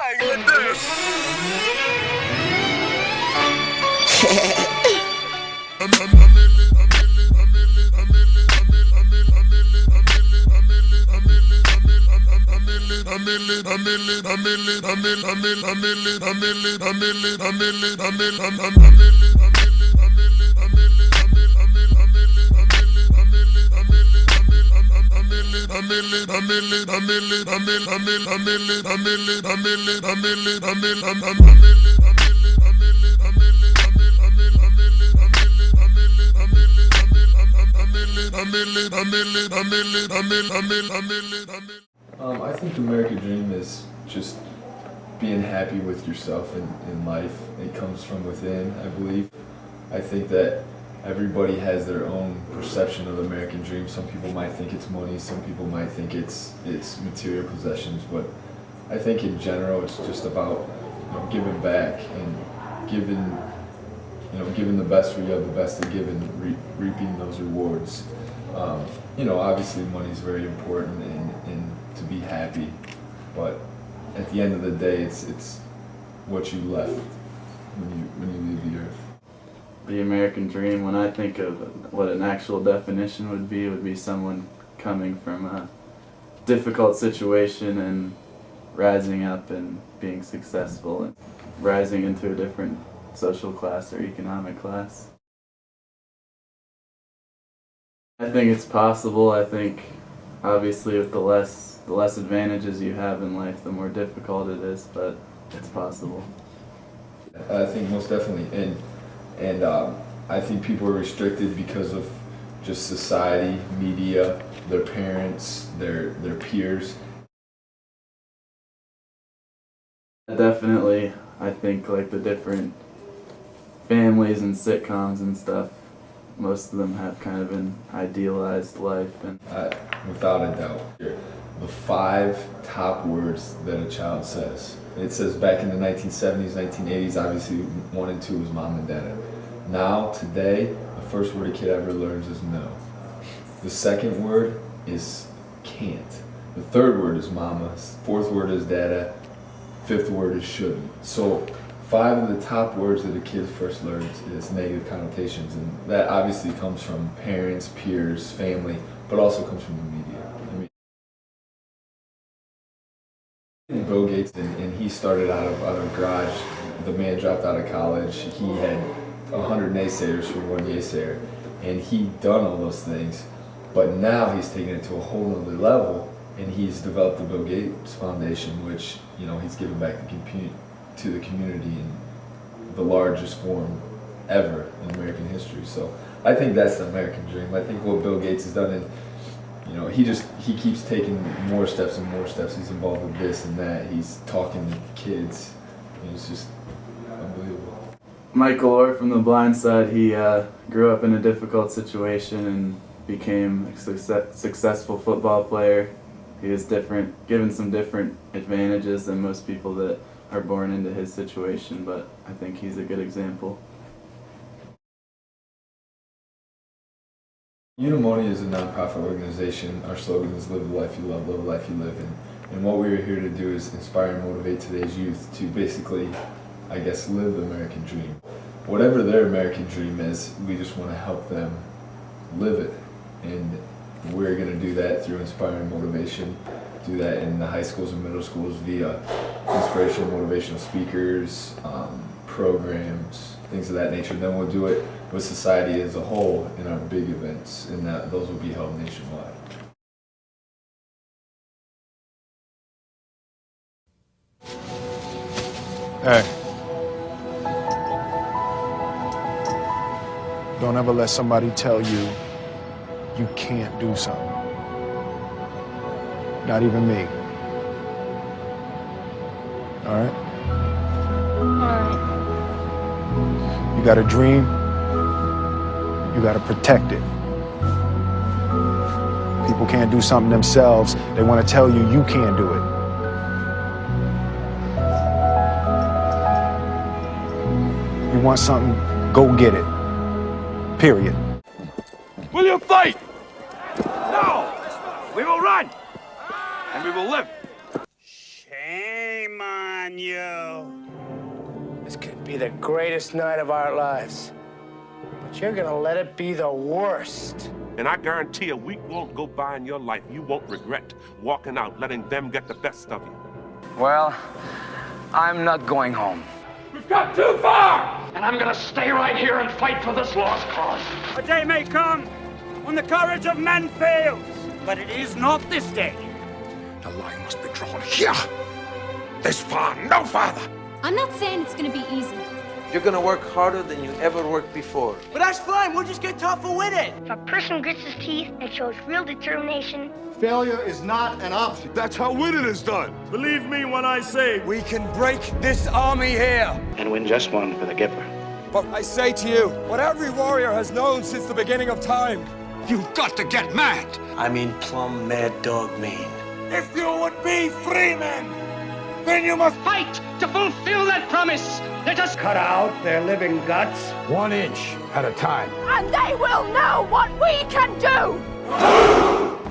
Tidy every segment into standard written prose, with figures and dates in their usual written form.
bang with this. I think the American dream is just being happy with yourself in life. It comes from within, I believe. I think that everybody has their own perception of the American dream. Some people might think it's money, some people might think it's material possessions, but I think in general it's just about giving back and giving the best for you have the best to give and reaping those rewards. Obviously money is very important and to be happy, but at the end of the day, it's what you left when you leave the earth. The American dream, when I think of what an actual definition would be someone coming from a difficult situation and rising up and being successful and rising into a different social class or economic class. I think it's possible. I think obviously with the less advantages you have in life, the more difficult it is, but it's possible. I think most definitely, and I think people are restricted because of just society, media, their parents, their peers. Definitely, I think like the different families and sitcoms and stuff, most of them have kind of an idealized life. And without a doubt, the 5 top words that a child says. It says back in the 1970s, 1980s, obviously 1 and 2 was mom and dad. Now, today, the first word a kid ever learns is no. The second word is can't. The third word is mama. 4th word is dada. 5th word is shouldn't. So 5 of the top words that a kid first learns is negative connotations, and that obviously comes from parents, peers, family, but also comes from the media. Bill Gates, and he started out of a garage. The man dropped out of college. He had 100 naysayers for 1 naysayer, and he'd done all those things, but now he's taken it to a whole nother level, and he's developed the Bill Gates Foundation, which he's given back to the community in the largest form ever in American history. So I think that's the American dream. I think what Bill Gates has done, and he keeps taking more steps and more steps. He's involved with this and that. He's talking to kids. It's just unbelievable. Michael Oher from The Blind Side, he grew up in a difficult situation and became a successful football player. He was given some different advantages than most people that are born into his situation, but I think he's a good example. Unimonia is a non-profit organization. Our slogan is live the life you love the life you live. And what we are here to do is inspire and motivate today's youth to basically, I guess, live the American dream. Whatever their American dream is, we just want to help them live it. And we're going to do that through inspiring motivation, do that in the high schools and middle schools via inspirational, motivational speakers, programs, things of that nature. Then we'll do it with society as a whole in our big events, and those will be held nationwide. Hey. Don't ever let somebody tell you you can't do something. Not even me. All right? You got a dream, you got to protect it. People can't do something themselves. They want to tell you you can't do it. You want something, go get it. Period. Will you fight? No! We will run! And we will live! Shame on on you. This could be the greatest night of our lives. But you're gonna let it be the worst. And I guarantee a week won't go by in your life you won't regret walking out, letting them get the best of you. Well, I'm not going home. We've got too far! And I'm gonna stay right here and fight for this lost cause. A day may come when the courage of men fails, but it is not this day. The line must be drawn here. This far, no farther. I'm not saying it's gonna be easy. You're gonna work harder than you ever worked before. But that's fine, we'll just get tougher with it. If a person grits his teeth and shows real determination, Failure is not an option. That's how winning is done. Believe me when I say We can break this army here. And win just one for the Gipper. But I say to you, what every warrior has known since the beginning of time, you've got to get mad. I mean plumb mad dog mean. If you would be free men, then you must Fight to fulfill that promise. Let us cut out their living guts. 1 inch at a time. and they will know what we can do!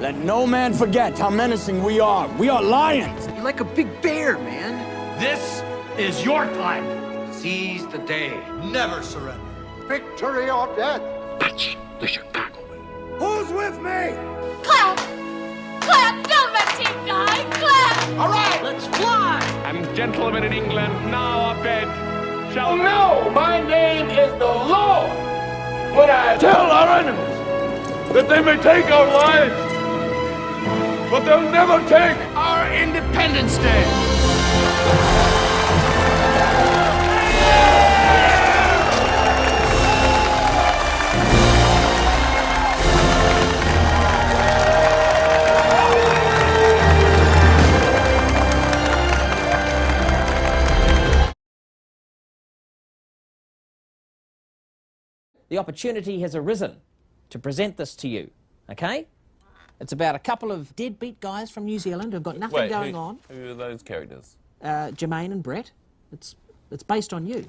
Let no man forget how menacing we are. We are lions. You're like a big bear, man. This is your time. Seize the day. Never surrender. Victory or death. That's the Chicago way. Who's with me? Clap! Clap! Go, my team guy! Clap! All right, let's fly. And gentlemen in England, now I beg, shall No, my name is the Lord. when I tell our enemies that they may take our lives, but they'll never take Our Independence Day. The opportunity has arisen to present this to you, okay? It's about a couple of deadbeat guys from New Zealand who've got nothing going on. Who are those characters? Jermaine and Brett. It's based on you.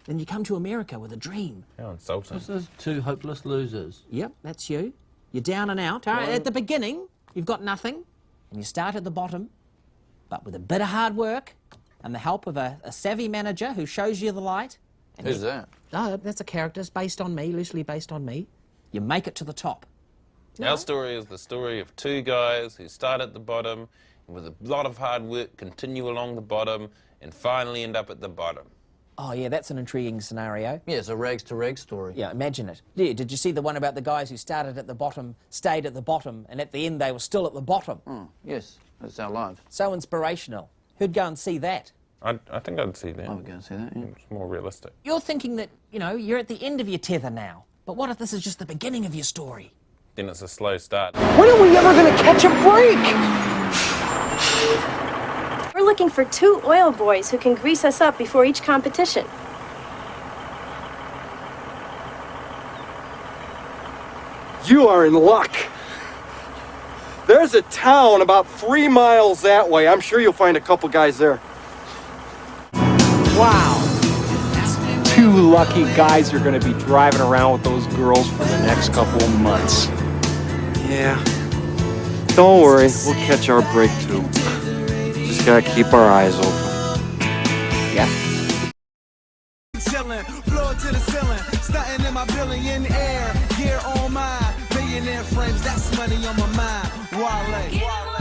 Then you come to America with a dream. How insulting. This is two hopeless losers. Yep, that's you. You're down and out. All right, at the beginning, you've got nothing, and you start at the bottom, but with a bit of hard work and the help of a savvy manager who shows you the light. Who's that? Oh, that's a character. It's based on me, loosely based on me. You make it to the top. Our story is the story of two guys who start at the bottom and with a lot of hard work continue along the bottom and finally end up at the bottom. Oh, yeah, that's an intriguing scenario. Yeah, it's a rags to rags story. Yeah, imagine it. Yeah, did you see the one about the guys who started at the bottom, stayed at the bottom, and at the end they were still at the bottom? Yes, that's our life. So inspirational. Who'd go and see that? I think I'd see that. I would go and see that, yeah. It's more realistic. You're thinking that, you know, you're at the end of your tether now. But what if this is just the beginning of your story? Then it's a slow start. When are we ever gonna catch a break? We're looking for 2 oil boys who can grease us up before each competition. You are in luck. There's a town about 3 miles that way. I'm sure you'll find a couple guys there. Wow. 2 lucky guys are gonna be driving around with those girls for the next couple of months. Yeah. Don't worry, we'll catch our break too. Just gotta keep our eyes open. Yeah. Chilling, floor to the ceiling, stunting in my billionaire gear on my millionaire friends. That's money on my mind. Wale.